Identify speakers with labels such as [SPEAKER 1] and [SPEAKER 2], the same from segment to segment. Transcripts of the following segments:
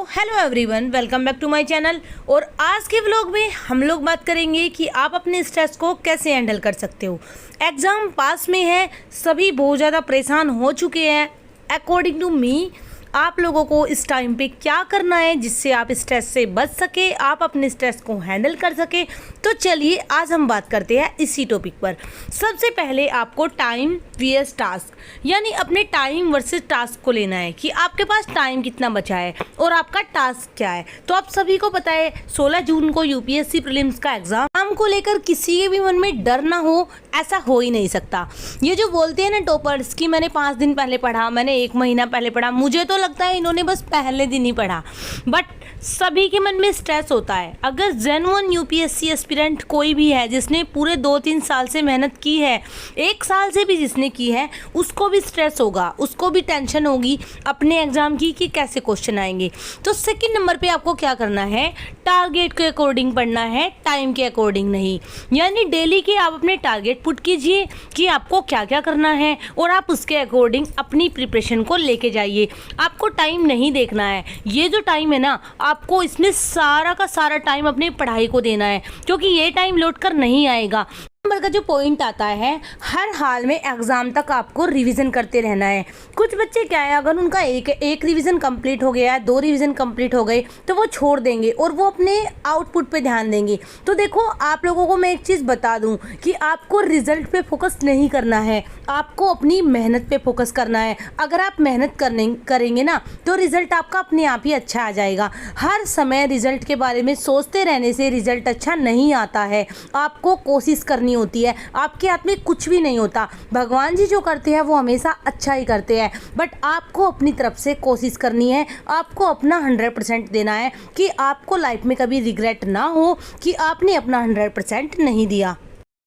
[SPEAKER 1] Hello everyone, welcome back to my channel. और आज के व्लॉग में हम लोग बात करेंगे कि आप अपने स्ट्रेस को कैसे हैंडल कर सकते हो। एग्ज़ाम पास में है, सभी बहुत ज़्यादा परेशान हो चुके हैं। अकॉर्डिंग टू मी, आप लोगों को इस टाइम पे क्या करना है जिससे आप स्ट्रेस से बच सके, आप अपने स्ट्रेस को हैंडल कर सके। तो चलिए आज हम बात करते हैं इसी टॉपिक पर। सबसे पहले आपको टाइम वीएस टास्क यानी अपने टाइम वर्सेस टास्क को लेना है कि आपके पास टाइम कितना बचा है और आपका टास्क क्या है। तो आप सभी को पता है 16 जून को यूपीएससी प्रीलिम्स का एग्जाम को लेकर किसी के भी मन में डर ना हो, ऐसा हो ही नहीं सकता। ये जो बोलते हैं ना टॉपर्स कि मैंने 5 दिन पहले पढ़ा, मैंने 1 महीना पहले पढ़ा, मुझे तो लगता है इन्होंने बस पहले दिन ही पढ़ा। बट सभी के मन में स्ट्रेस होता है। अगर जेन्युइन यूपीएससी एस्पिरेंट कोई भी है जिसने पूरे 2-3 साल से मेहनत की है, 1 साल से भी जिसने की है, उसको भी स्ट्रेस होगा, उसको भी टेंशन होगी अपने एग्जाम की कि कैसे क्वेश्चन आएंगे। तो सेकंड नंबर पे आपको क्या करना है, टारगेट के अकॉर्डिंग पढ़ना है, टाइम के अकॉर्डिंग नहीं। यानी डेली के आप अपने टारगेट पुट कीजिए कि आपको क्या क्या करना है और आप उसके अकॉर्डिंग अपनी प्रिपरेशन को लेके जाइए। आपको टाइम नहीं देखना है, ये जो टाइम है ना, आपको इसमें सारा का सारा टाइम अपनी पढ़ाई को देना है, क्योंकि ये टाइम लौट कर नहीं आएगा। नंबर का जो पॉइंट आता है, हर हाल में एग्जाम तक आपको रिवीजन करते रहना है। कुछ बच्चे क्या है, अगर उनका एक रिवीजन कंप्लीट हो गया, 2 रिवीजन कंप्लीट हो गए तो वो छोड़ देंगे और वो अपने आउटपुट पे ध्यान देंगे। तो देखो, आप लोगों को मैं एक चीज़ बता दूं कि आपको रिजल्ट पे फोकस नहीं करना है, आपको अपनी मेहनत पे फोकस करना है। अगर आप मेहनत करेंगे ना तो रिजल्ट आपका अपने आप ही अच्छा आ जाएगा। हर समय रिजल्ट के बारे में सोचते रहने से रिजल्ट अच्छा नहीं आता है। आपको कोशिश करनी होती है, आपके हाथ में कुछ भी नहीं होता। भगवान जी जो करते हैं वो हमेशा अच्छा ही करते हैं, बट आपको अपनी तरफ से कोशिश करनी है, आपको अपना 100% देना है कि आपको लाइफ में कभी रिग्रेट ना हो कि आपने अपना 100% नहीं दिया।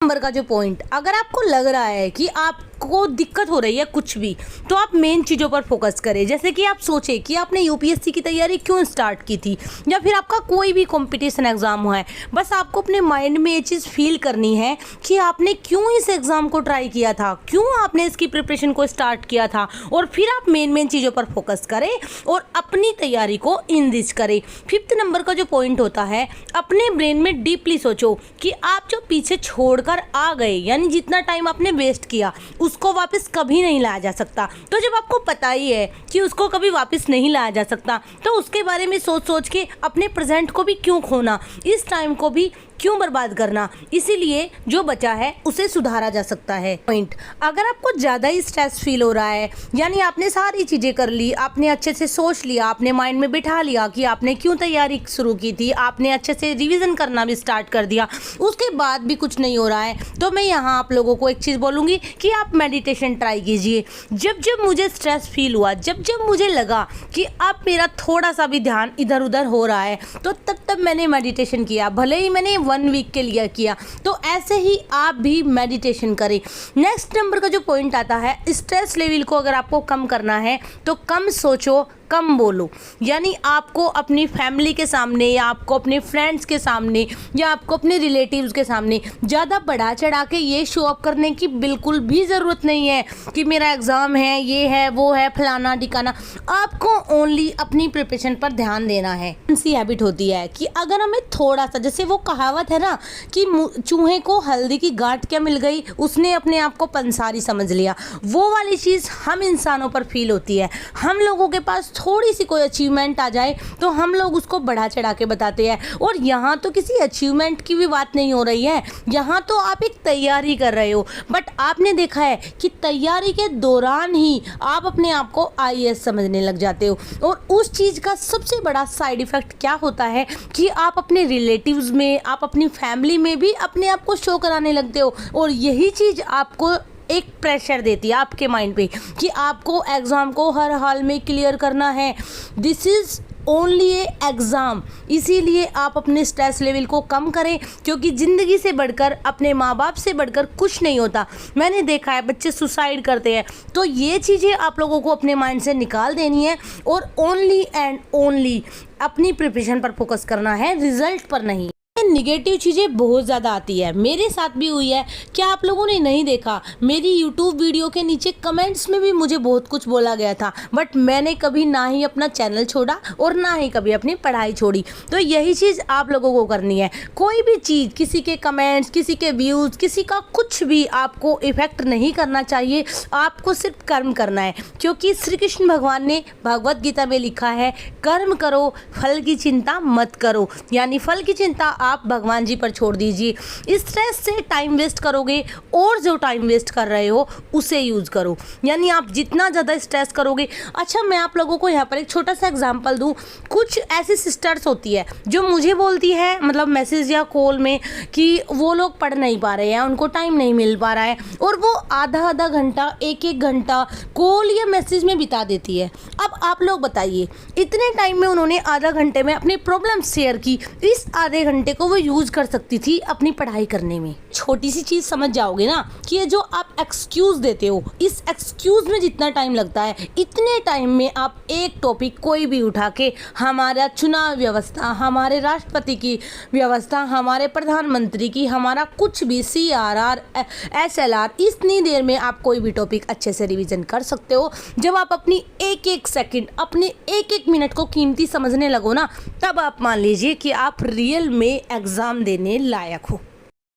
[SPEAKER 1] नंबर का जो पॉइंट, अगर आपको लग रहा है कि आपको दिक्कत हो रही है कुछ भी, तो आप मेन चीज़ों पर फोकस करें। जैसे कि आप सोचें कि आपने यूपीएससी की तैयारी क्यों स्टार्ट की थी, या फिर आपका कोई भी कंपटीशन एग्ज़ाम हुआ है। बस आपको अपने माइंड में ये चीज़ फील करनी है कि आपने क्यों इस एग्ज़ाम को ट्राई किया था, क्यों आपने इसकी प्रिपरेशन को स्टार्ट किया था, और फिर आप मेन चीज़ों पर फोकस करें और अपनी तैयारी को इनरिच करें। 5th नंबर का जो पॉइंट होता है, अपने ब्रेन में डीपली सोचो कि आप जो पीछे छोड़ आ गए, यानी जितना टाइम आपने वेस्ट किया उसको वापस कभी नहीं लाया जा सकता। तो जब आपको पता ही है कि उसको कभी वापस नहीं लाया जा सकता, तो उसके बारे में सोच के अपने प्रेजेंट को भी क्यों खोना, इस टाइम को भी क्यों बर्बाद करना। इसीलिए जो बचा है उसे सुधारा जा सकता है। पॉइंट, अगर आपको ज़्यादा ही स्ट्रेस फील हो रहा है, यानी आपने सारी चीज़ें कर ली, आपने अच्छे से सोच लिया, आपने माइंड में बिठा लिया कि आपने क्यों तैयारी शुरू की थी, आपने अच्छे से रिवीजन करना भी स्टार्ट कर दिया, उसके बाद भी कुछ नहीं हो रहा है, तो मैं यहाँ आप लोगों को एक चीज़ बोलूँगी कि आप मेडिटेशन ट्राई कीजिए। जब जब मुझे स्ट्रेस फील हुआ, जब जब मुझे लगा कि अब मेरा थोड़ा सा भी ध्यान इधर उधर हो रहा है, तो तब मैंने मेडिटेशन किया। भले ही मैंने 1 वीक के लिए किया, तो ऐसे ही आप भी मेडिटेशन करें। नेक्स्ट नंबर का जो पॉइंट आता है, स्ट्रेस लेवल को अगर आपको कम करना है तो कम सोचो, कम बोलो। यानी आपको अपनी फैमिली के सामने, या आपको अपने फ्रेंड्स के सामने, या आपको अपने रिलेटिव्स के सामने ज़्यादा बढ़ा चढ़ा के ये शो अप करने की बिल्कुल भी ज़रूरत नहीं है कि मेरा एग्ज़ाम है, ये है, वो है, फलाना ठिकाना। आपको ओनली अपनी प्रिपरेशन पर ध्यान देना है। ऐसी हैबिट होती है कि अगर हमें थोड़ा सा, जैसे वो कहावत है ना कि चूहे को हल्दी की गांठ क्या मिल गई, उसने अपने आप को पंसारी समझ लिया, वो वाली चीज़ हम इंसानों पर फील होती है। हम लोगों के पास थोड़ी सी कोई अचीवमेंट आ जाए तो हम लोग उसको बढ़ा चढ़ा के बताते हैं, और यहाँ तो किसी अचीवमेंट की भी बात नहीं हो रही है, यहाँ तो आप एक तैयारी कर रहे हो। बट आपने देखा है कि तैयारी के दौरान ही आप अपने आप को आईएएस समझने लग जाते हो, और उस चीज़ का सबसे बड़ा साइड इफ़ेक्ट क्या होता है कि आप अपने रिलेटिव्स में, आप अपनी फैमिली में भी अपने आप को शो कराने लगते हो, और यही चीज़ आपको एक प्रेशर देती है आपके माइंड पे कि आपको एग्ज़ाम को हर हाल में क्लियर करना है। This is only A exam. इसीलिए आप अपने स्ट्रेस लेवल को कम करें, क्योंकि ज़िंदगी से बढ़कर, अपने माँ बाप से बढ़कर कुछ नहीं होता। मैंने देखा है बच्चे सुसाइड करते हैं। तो ये चीज़ें आप लोगों को अपने माइंड से निकाल देनी है और ओनली एंड ओनली अपनी प्रिपरेशन पर फोकस करना है, रिजल्ट पर नहीं। निगेटिव चीज़ें बहुत ज़्यादा आती है। मेरे साथ भी हुई है। क्या आप लोगों ने नहीं देखा, मेरी यूट्यूब वीडियो के नीचे कमेंट्स में भी मुझे बहुत कुछ बोला गया था, बट मैंने कभी ना ही अपना चैनल छोड़ा और ना ही कभी अपनी पढ़ाई छोड़ी। तो यही चीज़ आप लोगों को करनी है। कोई भी चीज़, किसी के कमेंट्स, किसी के व्यूज़, किसी का कुछ भी आपको इफ़ेक्ट नहीं करना चाहिए। आपको सिर्फ कर्म करना है, क्योंकि श्री कृष्ण भगवान ने भगवत गीता में लिखा है, कर्म करो, फल की चिंता मत करो। यानी फल की चिंता आप भगवान जी पर छोड़ दीजिए। स्ट्रेस से टाइम वेस्ट करोगे और जो टाइम वेस्ट कर रहे हो उसे यूज़ करो। यानी आप जितना ज़्यादा स्ट्रेस करोगे। अच्छा, मैं आप लोगों को यहाँ पर एक छोटा सा एग्जांपल दूँ। कुछ ऐसी सिस्टर्स होती है जो मुझे बोलती है, मतलब मैसेज या कॉल में, कि वो लोग पढ़ नहीं पा रहे हैं, उनको टाइम नहीं मिल पा रहा है, और वो आधा आधा घंटा, एक एक घंटा कॉल या मैसेज में बिता देती है। अब आप लोग बताइए, इतने टाइम में उन्होंने आधा घंटे में अपनी प्रॉब्लम शेयर की, इस आधे घंटे को वो यूज़ कर सकती थी अपनी पढ़ाई करने में। छोटी सी चीज़ समझ जाओगे ना कि ये जो आप एक्सक्यूज़ देते हो, इस एक्सक्यूज़ में जितना टाइम लगता है, इतने टाइम में आप एक टॉपिक कोई भी उठा के, हमारा चुनाव व्यवस्था, हमारे राष्ट्रपति की व्यवस्था, हमारे प्रधानमंत्री की, हमारा कुछ भी CRR, SLR, इतनी देर में आप कोई भी टॉपिक अच्छे से रिवीजन कर सकते हो। जब आप अपनी एक एक सेकंड, अपने एक एक मिनट को कीमती समझने लगो ना, तब आप मान लीजिए कि आप रियल में एग्ज़ाम देने लायक हो।